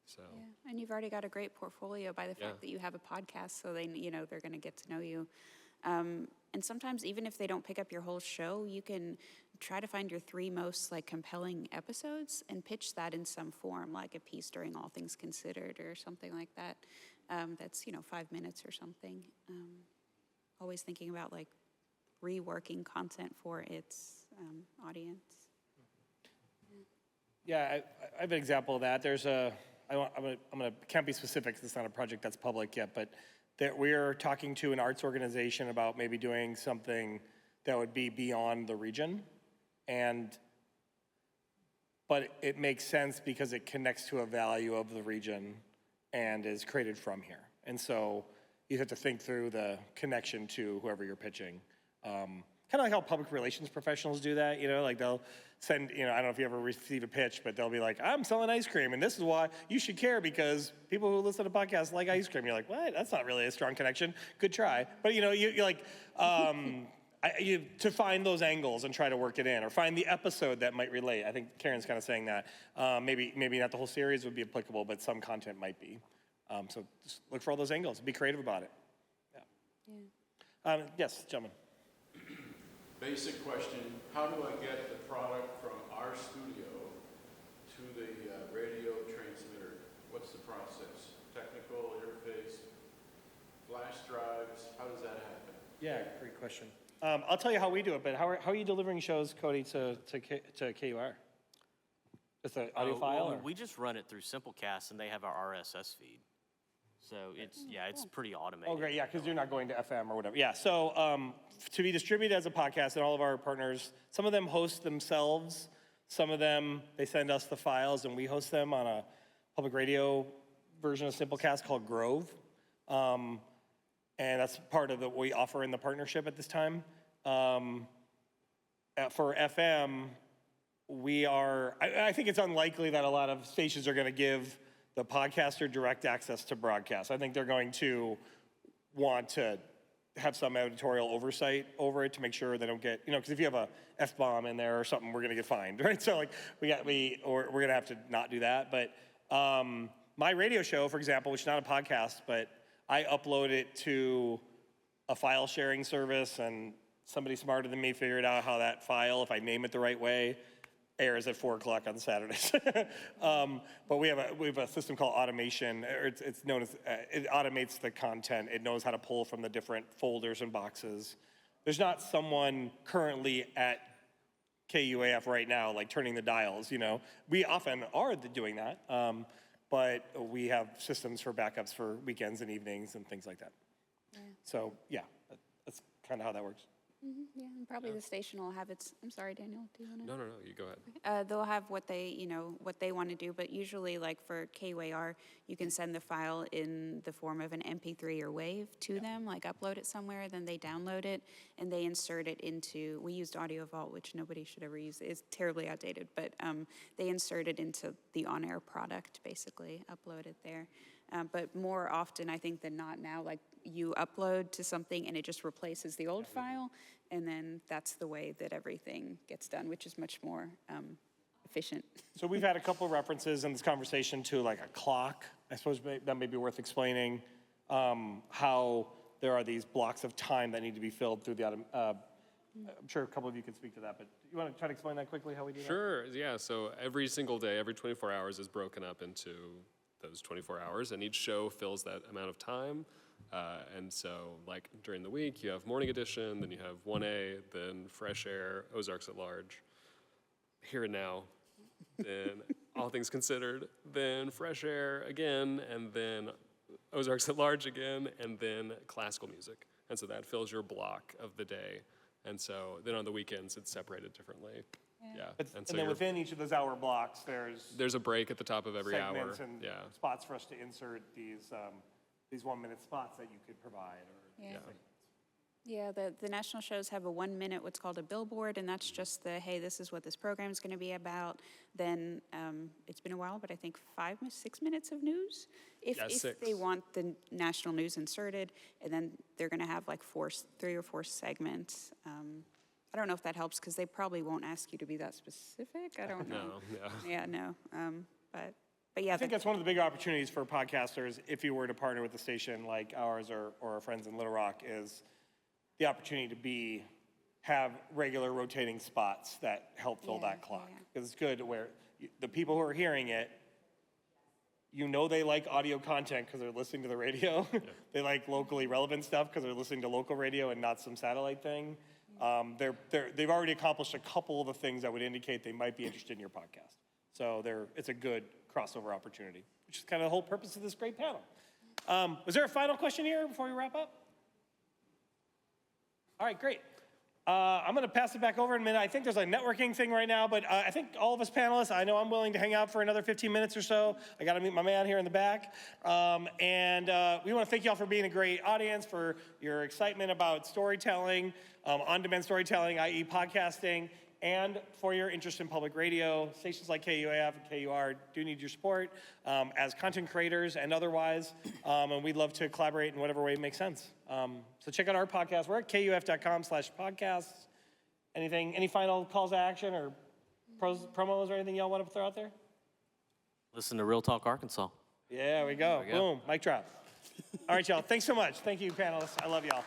Speaker 4: So.
Speaker 6: Yeah, and you've already got a great portfolio by the fact that you have a podcast, so they're going to get to know you. And sometimes even if they don't pick up your whole show, you can try to find your 3 most like compelling episodes and pitch that in some form, like a piece during All Things Considered or something like that. That's 5 minutes or something. Always thinking about like reworking content for its audience.
Speaker 1: Yeah, I have an example of that. There's can't be specific because it's not a project that's public yet, but that we're talking to an arts organization about maybe doing something that would be beyond the region. But it makes sense because it connects to a value of the region and is created from here. And so you have to think through the connection to whoever you're pitching. Kind of like how public relations professionals do that, like they'll send, I don't know if you ever receive a pitch, but they'll be like, I'm selling ice cream, and this is why you should care because people who listen to podcasts like ice cream. You're like, what? That's not really a strong connection. Good try. But you're like, to find those angles and try to work it in, or find the episode that might relate. I think Karen's kind of saying that. Maybe not the whole series would be applicable, but some content might be. So just look for all those angles. Be creative about it. Yeah. Yes, gentlemen.
Speaker 3: Basic question, how do I get the product from our studio to the radio transmitter? What's the process? Technical interface, flash drives, how does that happen?
Speaker 1: Yeah, great question. I'll tell you how we do it, but how are you delivering shows, Cody, to KUR? Just an audio file?
Speaker 5: Well, we just run it through Simplecast, and they have our RSS feed. So it's pretty automated.
Speaker 1: Oh, great, yeah, because you're not going to FM or whatever. Yeah, so to be distributed as a podcast, and all of our partners, some of them host themselves, some of them, they send us the files, and we host them on a public radio version of Simplecast called Grove. And that's part of what we offer in the partnership at this time. For FM, I think it's unlikely that a lot of stations are going to give the podcaster direct access to broadcast. I think they're going to want to have some editorial oversight over it to make sure they don't get, because if you have a F-bomb in there or something, we're gonna get fined, right? So like we're gonna have to not do that. But my radio show, for example, which is not a podcast, but I upload it to a file sharing service, and somebody smarter than me figured out how that file, if I name it the right way, airs at 4 o'clock on Saturdays. But we have a system called automation. It's known as, it automates the content. It knows how to pull from the different folders and boxes. There's not someone currently at KUAF right now, like turning the dials, We often are doing that, but we have systems for backups for weekends and evenings and things like that. Yeah. So yeah, that's kind of how that works.
Speaker 6: Yeah, and probably the station will have its, I'm sorry, Daniel, do you want to?
Speaker 4: No, you go ahead.
Speaker 6: They'll have what they want to do, but usually like for KUAR, you can send the file in the form of an MP3 or WAV to them, like upload it somewhere, then they download it, and they insert it into, we used Audio Vault, which nobody should ever use, it's terribly outdated, but they insert it into the on-air product, basically, upload it there. But more often, I think than not now, like you upload to something and it just replaces the old file, and then that's the way that everything gets done, which is much more efficient.
Speaker 1: So we've had a couple references in this conversation to like a clock. I suppose that may be worth explaining how there are these blocks of time that need to be filled through the I'm sure a couple of you can speak to that, but you want to try to explain that quickly, how we do that?
Speaker 4: Sure, yeah, so every single day, every 24 hours is broken up into those 24 hours, and each show fills that amount of time. And so, like, during the week, you have Morning Edition, then you have 1A, then Fresh Air, Ozarks at Large, Here and Now, then All Things Considered, then Fresh Air again, and then Ozarks at Large again, and then classical music. And so that fills your block of the day. And so then on the weekends, it's separated differently. Yeah.
Speaker 1: But,
Speaker 4: And
Speaker 1: and
Speaker 4: so
Speaker 1: then
Speaker 4: you're-
Speaker 1: within each of those hour blocks, there's
Speaker 4: there's a break at the top of every hour.
Speaker 1: segments and
Speaker 4: Yeah.
Speaker 1: spots for us to insert these 1-minute spots that you could provide. Or
Speaker 6: Yeah. Yeah, the national shows have a 1 minute, what's called a billboard, and that's just the, hey, this is what this program is going to be about. Then it's been a while, but I think 6 minutes of news, if
Speaker 4: Yeah,
Speaker 6: if
Speaker 4: 6.
Speaker 6: they want the national news inserted, and then they're going to have like 3 or 4 segments. I don't know if that helps because they probably won't ask you to be that specific. I don't know.
Speaker 4: No, yeah.
Speaker 6: Yeah, no. But yeah,
Speaker 1: I think that's one of the big opportunities for podcasters if you were to partner with a station like ours or our friends in Little Rock is the opportunity to have regular rotating spots that help fill
Speaker 6: Yeah,
Speaker 1: that clock.
Speaker 6: yeah.
Speaker 1: Because it's good where the people who are hearing it, you know they like audio content because they're listening to the radio. They like locally relevant stuff because they're listening to local radio and not some satellite thing. They've already accomplished a couple of the things that would indicate they might be interested in your podcast. So it's a good crossover opportunity, which is kind of the whole purpose of this great panel. Was there a final question here before we wrap up? All right, great. I'm going to pass it back over in a minute. I think there's a networking thing right now, but I think all of us panelists, I know I'm willing to hang out for another 15 minutes or so. I got to meet my man here in the back. And we want to thank you all for being a great audience, for your excitement about storytelling, on-demand storytelling, i.e. podcasting, and for your interest in public radio. Stations like KUAF and KUR do need your support as content creators and otherwise, and we'd love to collaborate in whatever way makes sense. So check out our podcast. We're at KUF.com/podcasts. Any final calls to action or promos or anything y'all want to throw out there?
Speaker 5: Listen to Real Talk Arkansas.
Speaker 1: Yeah, we go.
Speaker 5: There we go.
Speaker 1: Boom, mic drop. All right, y'all. Thanks so much. Thank you, panelists. I love y'all.